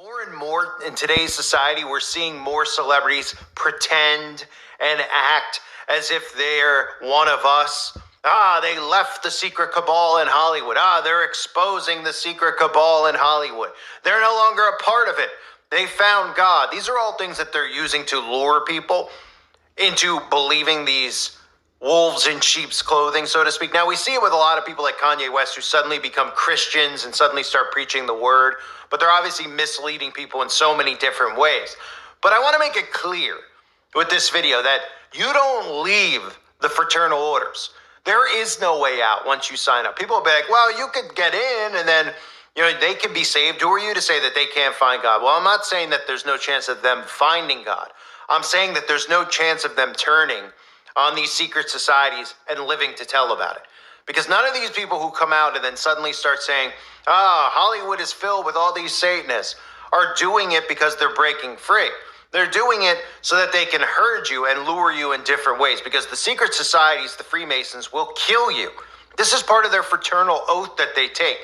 More and more in today's society, we're seeing more celebrities pretend and act as if they're one of us. They left the secret cabal in Hollywood. They're exposing the secret cabal in Hollywood. They're no longer a part of it. They found God. These are all things that they're using to lure people into believing these wolves in sheep's clothing, so to speak. Now, we see it with a lot of people like Kanye West who suddenly become Christians and suddenly start preaching the word, but they're obviously misleading people in so many different ways. But I want to make it clear with this video that you don't leave the fraternal orders. There is no way out once you sign up. People will be like, well, you could get in and then they can be saved. Who are you to say that they can't find God? Well, I'm not saying that there's no chance of them finding God. I'm saying that there's no chance of them turning on these secret societies and living to tell about it. Because none of these people who come out and then suddenly start saying, Hollywood is filled with all these Satanists, are doing it because they're breaking free. They're doing it so that they can herd you and lure you in different ways, because the secret societies, the Freemasons, will kill you. This is part of their fraternal oath that they take.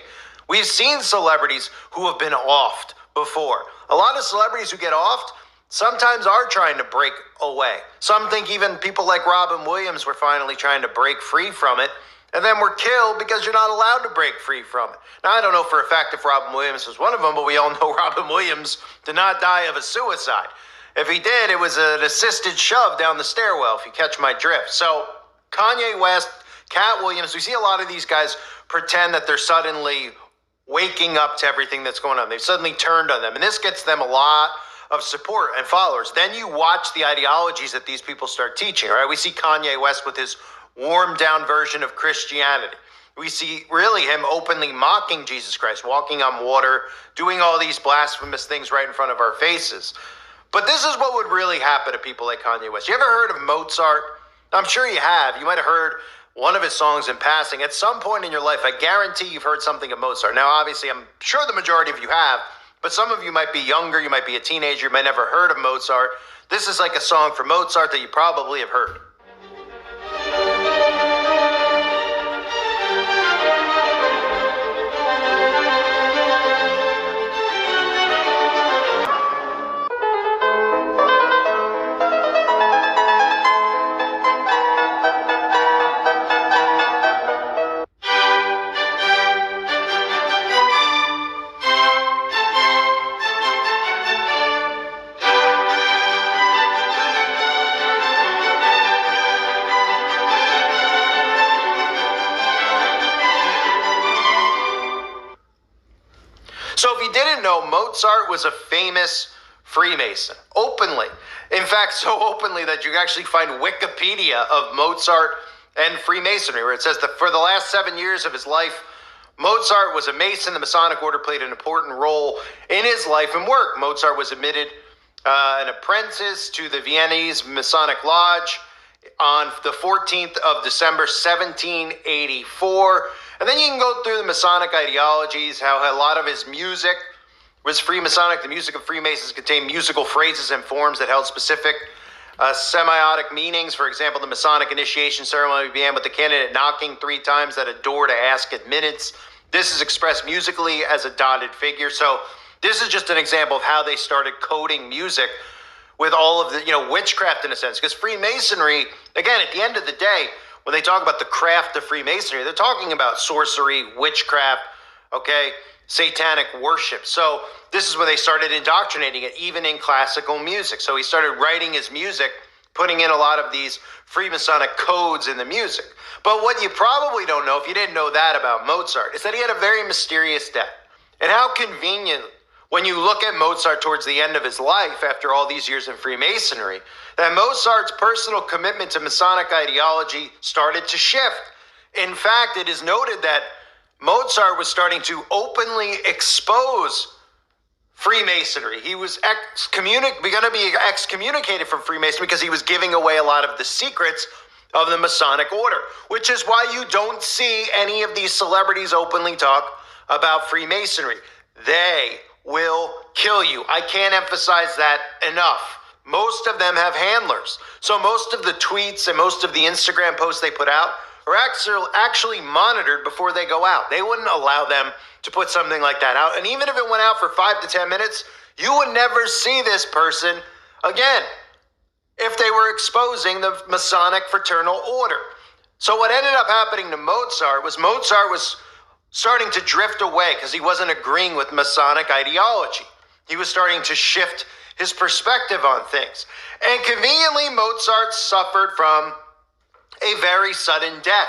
We've seen celebrities who have been offed before. A lot of celebrities who get offed sometimes are trying to break away. Some think even people like Robin Williams were finally trying to break free from it, and then were killed because you're not allowed to break free from it. Now, I don't know for a fact if Robin Williams was one of them, but we all know Robin Williams did not die of a suicide. If he did, it was an assisted shove down the stairwell, if you catch my drift. So Kanye West, Cat Williams, we see a lot of these guys pretend that they're suddenly waking up to everything that's going on. They've suddenly turned on them, and this gets them a lot of support and followers. Then you watch the ideologies that these people start teaching, right? We see Kanye West with his warmed down version of Christianity. We see really him openly mocking Jesus Christ, walking on water, doing all these blasphemous things right in front of our faces. But this is what would really happen to people like Kanye West. You ever heard of Mozart? I'm sure you have. You might have heard one of his songs in passing. At some point in your life, I guarantee you've heard something of Mozart. Now, obviously, I'm sure the majority of you have, but some of you might be younger, you might be a teenager, you might never heard of Mozart. This is like a song from Mozart that you probably have heard. So if you didn't know, Mozart was a famous Freemason, openly. In fact, so openly that you actually find Wikipedia of Mozart and Freemasonry, where it says that for the last 7 years of his life, Mozart was a Mason. The Masonic order played an important role in his life and work. Mozart was admitted an apprentice to the Viennese Masonic Lodge on the 14th of December, 1784. And then you can go through the Masonic ideologies, how a lot of his music was Freemasonic. The music of Freemasons contained musical phrases and forms that held specific semiotic meanings. For example, the Masonic initiation ceremony began with the candidate knocking 3 times at a door to ask admittance. This is expressed musically as a dotted figure. So this is just an example of how they started coding music with all of the, witchcraft in a sense. Because Freemasonry, again, at the end of the day, when they talk about the craft of Freemasonry, they're talking about sorcery, witchcraft, satanic worship. So this is where they started indoctrinating it, even in classical music. So he started writing his music, putting in a lot of these Freemasonic codes in the music. But what you probably don't know, if you didn't know that about Mozart, is that he had a very mysterious death. And how convenient, when you look at Mozart towards the end of his life, after all these years in Freemasonry, that Mozart's personal commitment to Masonic ideology started to shift. In fact, it is noted that Mozart was starting to openly expose Freemasonry. He was going to be excommunicated from Freemasonry because he was giving away a lot of the secrets of the Masonic order, which is why you don't see any of these celebrities openly talk about Freemasonry. They will kill you. I can't emphasize that enough. Most of them have handlers. So most of the tweets and most of the Instagram posts they put out are actually monitored before they go out. They wouldn't allow them to put something like that out. And even if it went out for 5 to 10 minutes, You would never see this person again if they were exposing the Masonic fraternal order. So what ended up happening to Mozart was starting to drift away because he wasn't agreeing with Masonic ideology. He was starting to shift his perspective on things. And conveniently, Mozart suffered from a very sudden death.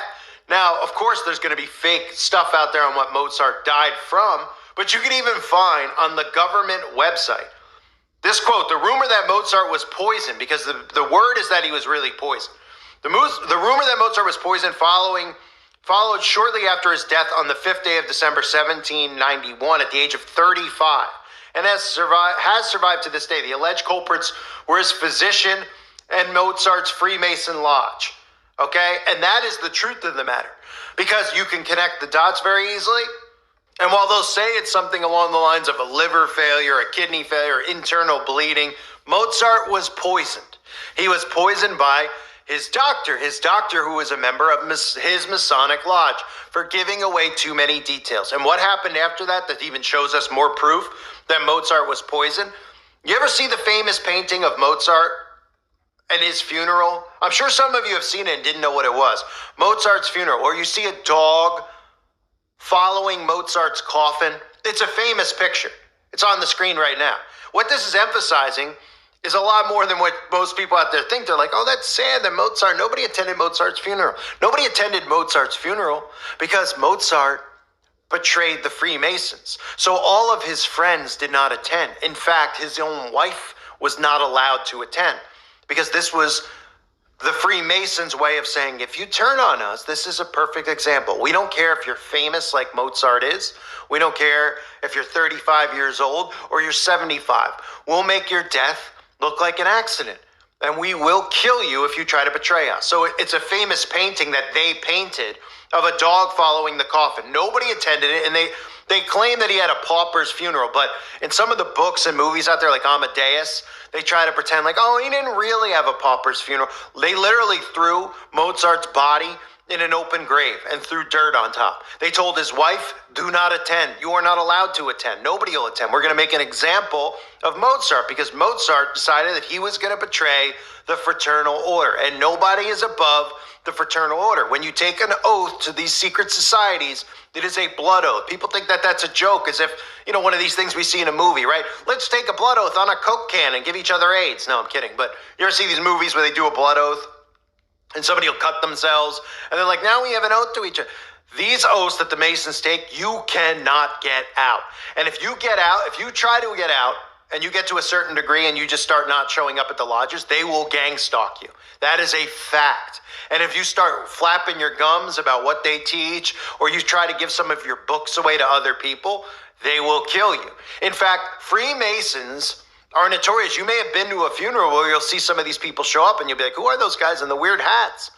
Now, of course, there's going to be fake stuff out there on what Mozart died from, but you can even find on the government website this quote: the rumor that Mozart was poisoned, because the word is that he was really poisoned. The rumor that Mozart was poisoned followed shortly after his death on the 5th day of December 1791 at the age of 35, and has survived to this day. The alleged culprits were his physician and Mozart's Freemason lodge. Okay? And that is the truth of the matter, because you can connect the dots very easily. And while they'll say it's something along the lines of a liver failure, a kidney failure, internal bleeding, Mozart was poisoned. He was poisoned by his doctor who was a member of his Masonic lodge, for giving away too many details. And what happened after that even shows us more proof that Mozart was poisoned? You ever see the famous painting of Mozart and his funeral? I'm sure some of you have seen it and didn't know what it was. Mozart's funeral, or you see a dog following Mozart's coffin. It's a famous picture. It's on the screen right now. What this is emphasizing is a lot more than what most people out there think. They're like, oh, that's sad that nobody attended Mozart's funeral. Nobody attended Mozart's funeral because Mozart betrayed the Freemasons. So all of his friends did not attend. In fact, his own wife was not allowed to attend, because this was the Freemasons' way of saying, if you turn on us, this is a perfect example. We don't care if you're famous like Mozart is. We don't care if you're 35 years old or you're 75. We'll make your death look like an accident, and we will kill you if you try to betray us. So it's a famous painting that they painted of a dog following the coffin. Nobody attended it, and they claim that he had a pauper's funeral, but in some of the books and movies out there, like Amadeus, they try to pretend like, oh, he didn't really have a pauper's funeral. They literally threw Mozart's body in an open grave and threw dirt on top. They told his wife, do not attend. You are not allowed to attend. Nobody will attend. We're going to make an example of Mozart, because Mozart decided that he was going to betray the fraternal order, and nobody is above the fraternal order. When you take an oath to these secret societies, it is a blood oath. People think that that's a joke, as if, one of these things we see in a movie, right? Let's take a blood oath on a Coke can and give each other AIDS. No, I'm kidding. But you ever see these movies where they do a blood oath and somebody will cut themselves and they're like, now we have an oath to each other. These oaths that the Masons take, you cannot get out. And if you get out, if you try to get out and you get to a certain degree and you just start not showing up at the lodges, they will gang stalk you. That is a fact. And if you start flapping your gums about what they teach, or you try to give some of your books away to other people, they will kill you. In fact, Freemasons are notorious. You may have been to a funeral where you'll see some of these people show up and you'll be like, who are those guys in the weird hats?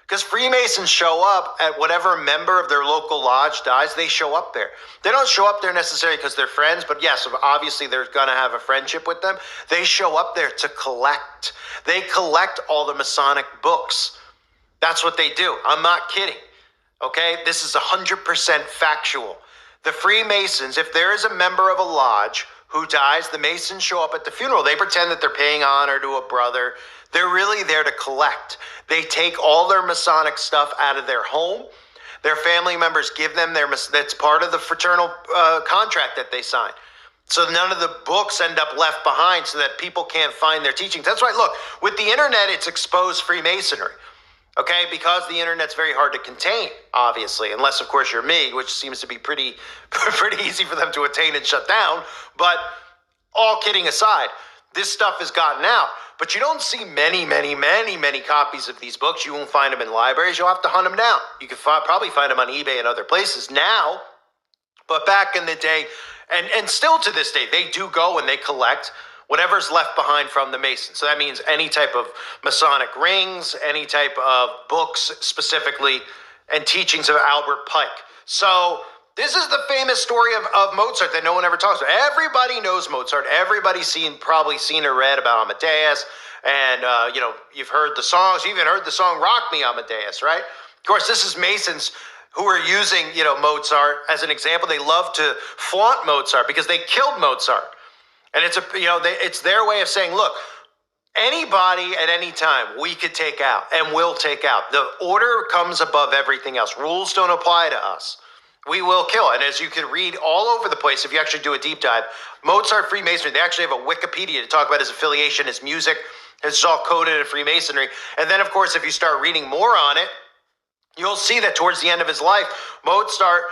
Because Freemasons show up at whatever member of their local lodge dies, they show up there. They don't show up there necessarily because they're friends, but yes, obviously they're going to have a friendship with them. They show up there to collect. They collect all the Masonic books. That's what they do. I'm not kidding. Okay? This is 100% factual. The Freemasons, if there is a member of a lodge who dies, the Masons show up at the funeral. They pretend that they're paying honor to a brother. They're really there to collect. They take all their Masonic stuff out of their home. Their family members give them that's part of the fraternal contract that they sign. So none of the books end up left behind so that people can't find their teachings. That's right. Look, with the internet, it's exposed Freemasonry. Okay, because the internet's very hard to contain, obviously, unless, of course, you're me, which seems to be pretty easy for them to attain and shut down. But all kidding aside, this stuff has gotten out. But you don't see many copies of these books. You won't find them in libraries. You'll have to hunt them down. You can probably find them on eBay and other places now. But back in the day, and still to this day, they do go and they collect whatever's left behind from the Masons. So that means any type of Masonic rings, any type of books specifically, and teachings of Albert Pike. So this is the famous story of Mozart that no one ever talks about. Everybody knows Mozart. Everybody's probably seen or read about Amadeus. And, you've heard the songs. You even heard the song Rock Me, Amadeus, right? Of course, this is Masons who are using, Mozart as an example. They love to flaunt Mozart because they killed Mozart. And it's their way of saying, look, anybody at any time we could take out and will take out. The order comes above everything else. Rules don't apply to us. We will kill. And as you can read all over the place, if you actually do a deep dive, Mozart Freemasonry, they actually have a Wikipedia to talk about his affiliation, his music. It's all coded in Freemasonry. And then, of course, if you start reading more on it, you'll see that towards the end of his life, Mozart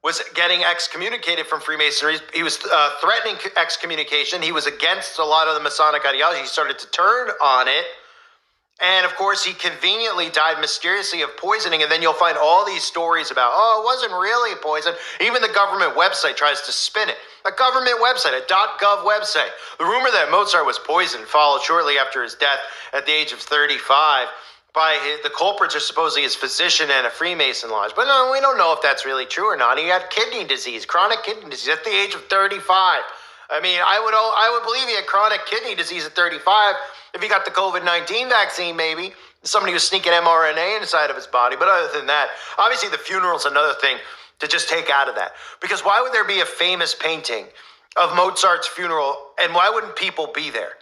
was getting excommunicated from Freemasonry. He was threatening excommunication. He was against a lot of the Masonic ideology. He started to turn on it. And of course, he conveniently died mysteriously of poisoning. And then you'll find all these stories about, oh, it wasn't really poison. Even the government website tries to spin it. A government website, a .gov website. The rumor that Mozart was poisoned followed shortly after his death at the age of 35 by the culprits are supposedly his physician and a Freemason lodge. But no, we don't know if that's really true or not. He had kidney disease, chronic kidney disease at the age of 35. I mean, I would believe he had chronic kidney disease at 35 if he got the COVID-19 vaccine, maybe. Somebody was sneaking mRNA inside of his body. But other than that, obviously the funeral's another thing to just take out of that. Because why would there be a famous painting of Mozart's funeral and why wouldn't people be there?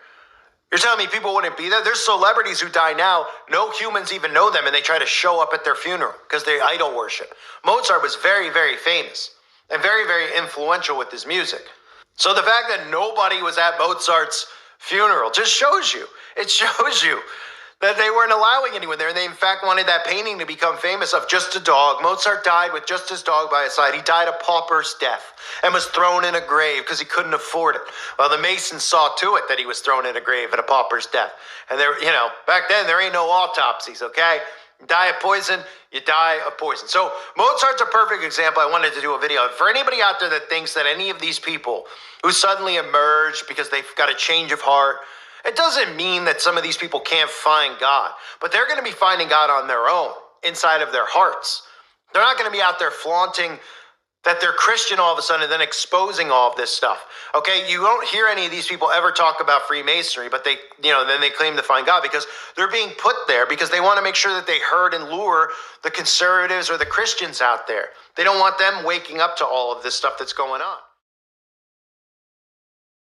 You're telling me people wouldn't be there? There's celebrities who die now, no humans even know them, and they try to show up at their funeral because they idol worship. Mozart was very, very famous and very, very influential with his music. So the fact that nobody was at Mozart's funeral just shows you. It shows you that they weren't allowing anyone there. And they, in fact, wanted that painting to become famous of just a dog. Mozart died with just his dog by his side. He died a pauper's death and was thrown in a grave because he couldn't afford it. Well, the Masons saw to it that he was thrown in a grave at a pauper's death. And there, back then there ain't no autopsies, okay? You die of poison, you die of poison. So Mozart's a perfect example. I wanted to do a video. For anybody out there that thinks that any of these people who suddenly emerged because they've got a change of heart, it doesn't mean that some of these people can't find God, but they're going to be finding God on their own, inside of their hearts. They're not going to be out there flaunting that they're Christian all of a sudden and then exposing all of this stuff. Okay, you don't hear any of these people ever talk about Freemasonry, but then they claim to find God because they're being put there because they want to make sure that they herd and lure the conservatives or the Christians out there. They don't want them waking up to all of this stuff that's going on.